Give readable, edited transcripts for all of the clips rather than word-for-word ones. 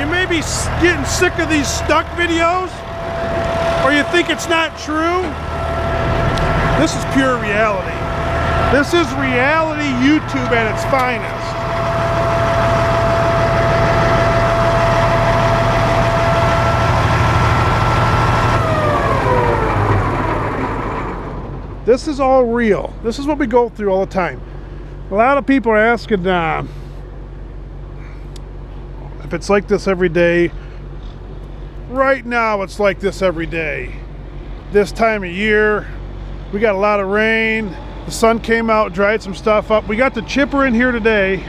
You may be getting sick of these stuck videos, or you think it's not true. This is pure reality. This is reality YouTube at its finest. This is all real. This is what we go through all the time. A lot of people are asking if it's like this every day. Right now it's like this every day. This time of year, we got a lot of rain. The sun came out, dried some stuff up. We got the chipper in here today.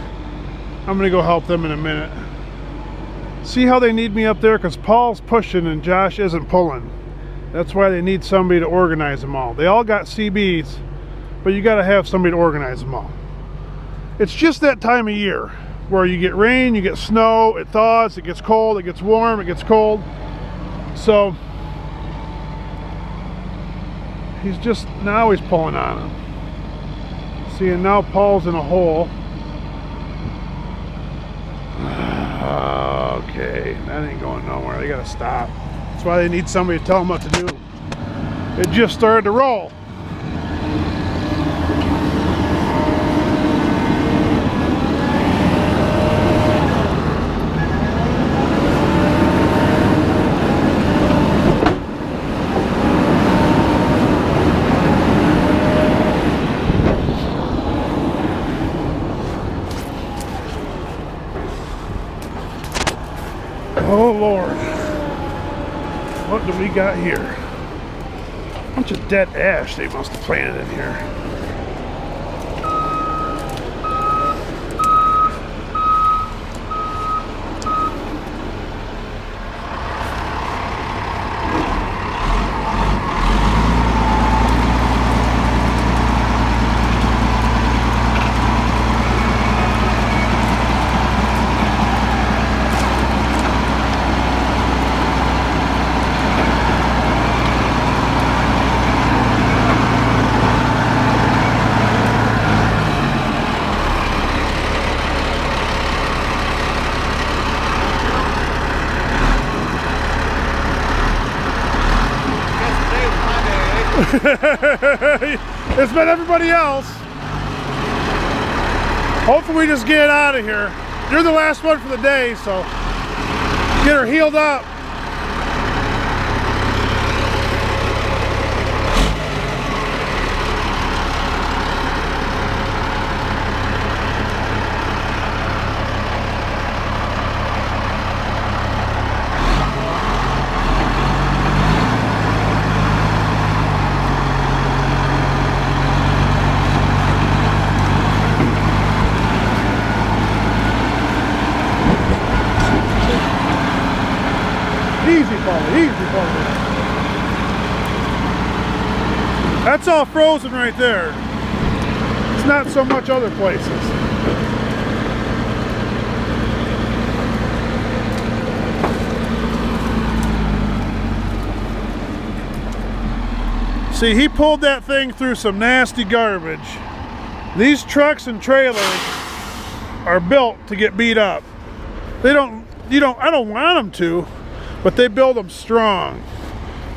I'm gonna go help them in a minute. See how they need me up there? Because Paul's pushing and Josh isn't pulling. That's why they need somebody to organize them all. They all got CBs, but you gotta have somebody to organize them all. It's just that time of year where you get rain, you get snow, it thaws, it gets cold, it gets warm, it gets cold. So he's just, now he's pulling on him. See, and now Paul's in a hole. Okay, that ain't going nowhere. They gotta stop. That's why they need somebody to tell them what to do. It just started to roll. Oh Lord, what do we got here? A bunch of dead ash they must have planted in here. It's been everybody else. Hopefully we just get out of here. You're the last one for the day, so get her healed up. Easy, Paulie. That's all frozen right there. It's not so much other places. See, he pulled that thing through some nasty garbage. These trucks and trailers are built to get beat up. I don't want them to, but they build them strong.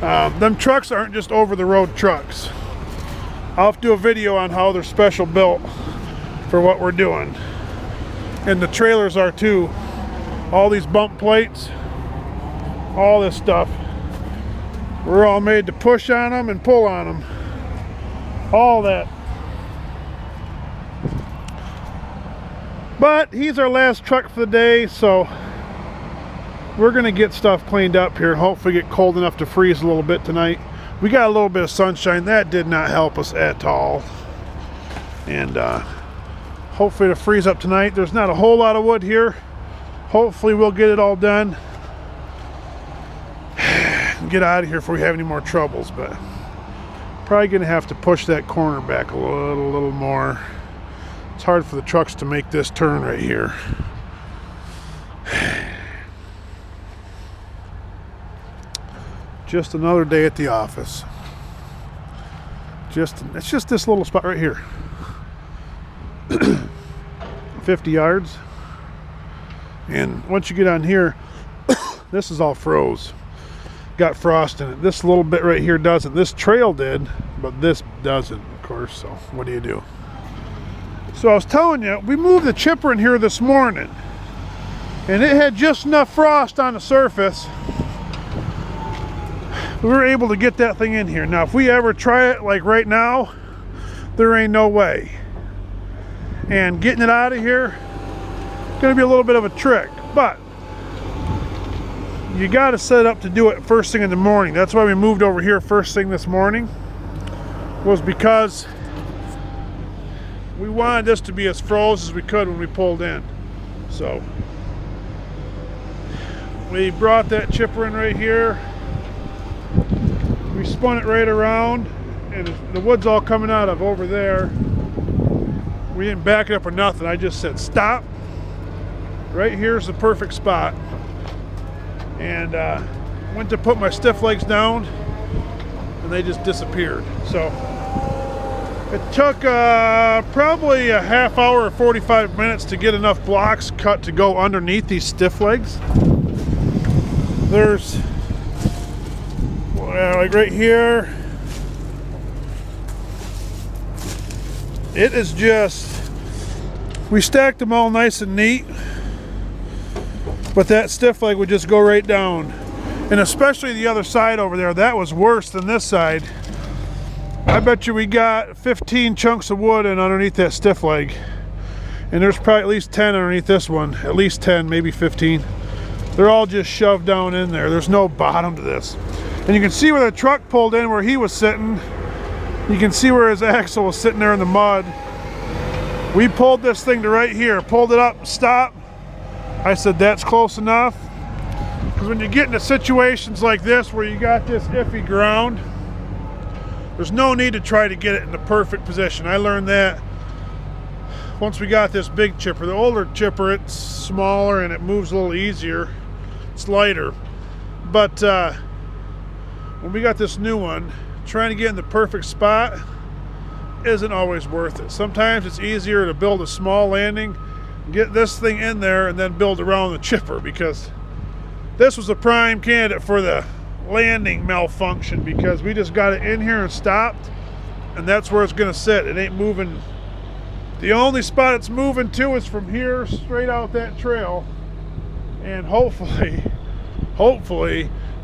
Them trucks aren't just over-the-road trucks. I'll have to do a video on how they're special built for what we're doing. And the trailers are too. All these bump plates, all this stuff. We're all made to push on them and pull on them. All that. But he's our last truck for the day, so we're gonna get stuff cleaned up here and hopefully get cold enough to freeze a little bit tonight. We got a little bit of sunshine. That did not help us at all. And hopefully it'll freeze up tonight. There's not a whole lot of wood here. Hopefully we'll get it all done and get out of here before we have any more troubles. But probably gonna have to push that corner back a little more. It's hard for the trucks to make this turn right here. Just another day at the office. It's just this little spot right here. 50 yards. And once you get on here, This is all froze. Got frost in it. This little bit right here doesn't. This trail did, but this doesn't, of course. So what do you do? So I was telling you, we moved the chipper in here this morning, and it had just enough frost on the surface. We were able to get that thing in here. Now, if we ever try it like right now, there ain't no way. And getting it out of here, gonna be a little bit of a trick, but you got to set up to do it first thing in the morning. That's why we moved over here first thing this morning, was because we wanted this to be as froze as we could when we pulled in. So we brought that chipper in right here. We spun it right around, and the wood's all coming out of over there. We didn't back it up or nothing. I just said stop. Right here's the perfect spot. And went to put my stiff legs down, and they just disappeared. So it took probably a half hour or 45 minutes to get enough blocks cut to go underneath these stiff legs. There's like right here, it is just, we stacked them all nice and neat, but that stiff leg would just go right down. And especially the other side over there, that was worse than this side. I bet you we got 15 chunks of wood in underneath that stiff leg, and there's probably at least 10 underneath this one. At least 10, maybe 15. They're all just shoved down in there. There's no bottom to this. And you can see where the truck pulled in, where he was sitting. You can see where his axle was sitting there in the mud. We pulled this thing to right here, pulled it up, stop. I said, that's close enough. Because when you get into situations like this where you got this iffy ground, there's no need to try to get it in the perfect position. I learned that once we got this big chipper. The older chipper, it's smaller and it moves a little easier. It's lighter. But when we got this new one, trying to get in the perfect spot isn't always worth it. Sometimes it's easier to build a small landing, get this thing in there, and then build around the chipper, because this was a prime candidate for the landing malfunction, because we just got it in here and stopped, and that's where it's going to sit. It ain't moving. The only spot it's moving to is from here straight out that trail, and hopefully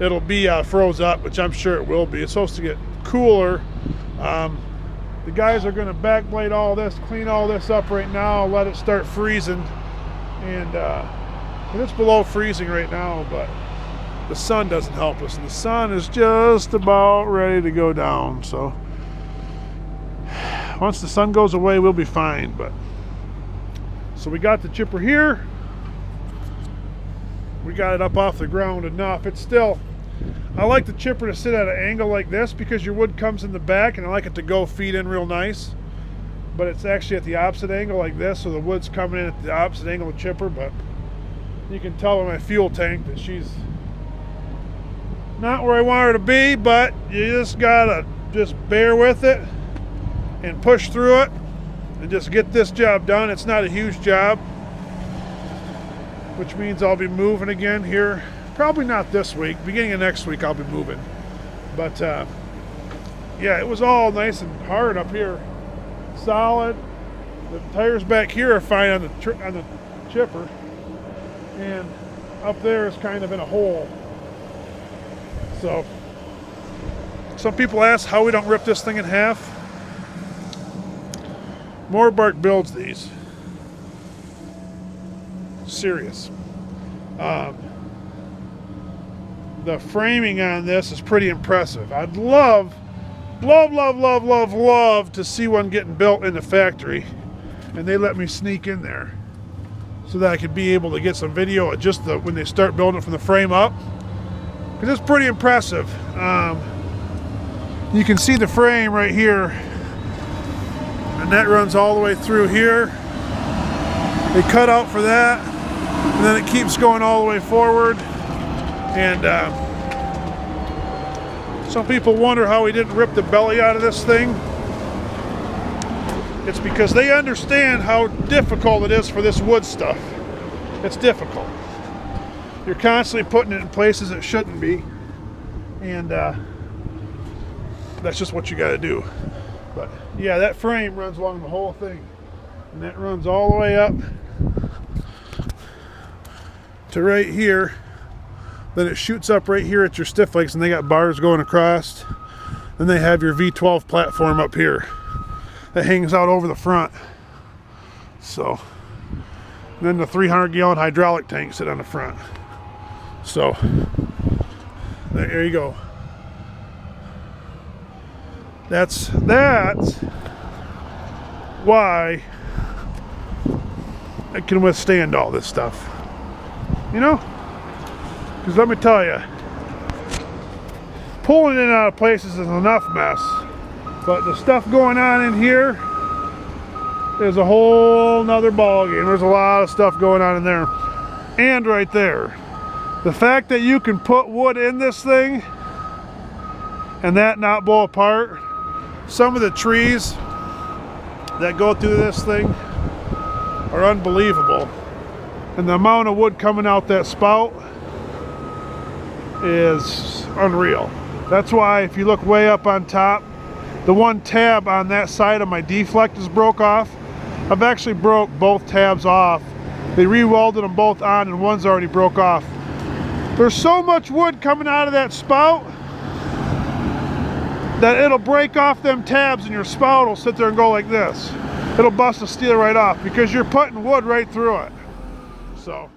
it'll be froze up, which I'm sure it will be. It's supposed to get cooler. The guys are going to backblade all this, clean all this up right now, let it start freezing, and it's below freezing right now, but the sun doesn't help us, and the sun is just about ready to go down. So once the sun goes away, we'll be fine. But so we got the chipper here. We got it up off the ground enough. It's still, I like the chipper to sit at an angle like this, because your wood comes in the back, and I like it to go feed in real nice. But it's actually at the opposite angle like this, so the wood's coming in at the opposite angle of the chipper. But you can tell in my fuel tank that she's not where I want her to be, but you just gotta just bear with it and push through it and just get this job done. It's not a huge job, which means I'll be moving again here. Probably not this week. Beginning of next week I'll be moving. But yeah, it was all nice and hard up here. Solid. The tires back here are fine on the chipper. And up there is kind of in a hole. So some people ask how we don't rip this thing in half. Moorbark builds these. Serious. The framing on this is pretty impressive. I'd love to see one getting built in the factory, and they let me sneak in there so that I could be able to get some video of just when they start building it from the frame up, because it's pretty impressive. You can see the frame right here, and that runs all the way through here. They cut out for that, and then it keeps going all the way forward. And some people wonder how we didn't rip the belly out of this thing. It's because they understand how difficult it is for this wood stuff. It's difficult. you're constantly putting it in places it shouldn't be, and that's just what you got to do. But yeah, that frame runs along the whole thing, and that runs all the way up to right here. Then it shoots up right here at your stiff legs, and they got bars going across. Then they have your V12 platform up here that hangs out over the front. So then the 300-gallon hydraulic tanks sit on the front. So there you go. That's why I can withstand all this stuff, you know, because let me tell you, pulling in and out of places is enough mess, but the stuff going on in here is a whole nother ball game. There's a lot of stuff going on in there. And right there, the fact that you can put wood in this thing and that not blow apart. Some of the trees that go through this thing are unbelievable, and the amount of wood coming out that spout is unreal. That's why if you look way up on top, the one tab on that side of my deflect is broke off. I've actually broke both tabs off. They re-welded them both on, and one's already broke off. There's so much wood coming out of that spout that it'll break off them tabs, and your spout will sit there and go like this. It'll bust the steel right off because you're putting wood right through it. So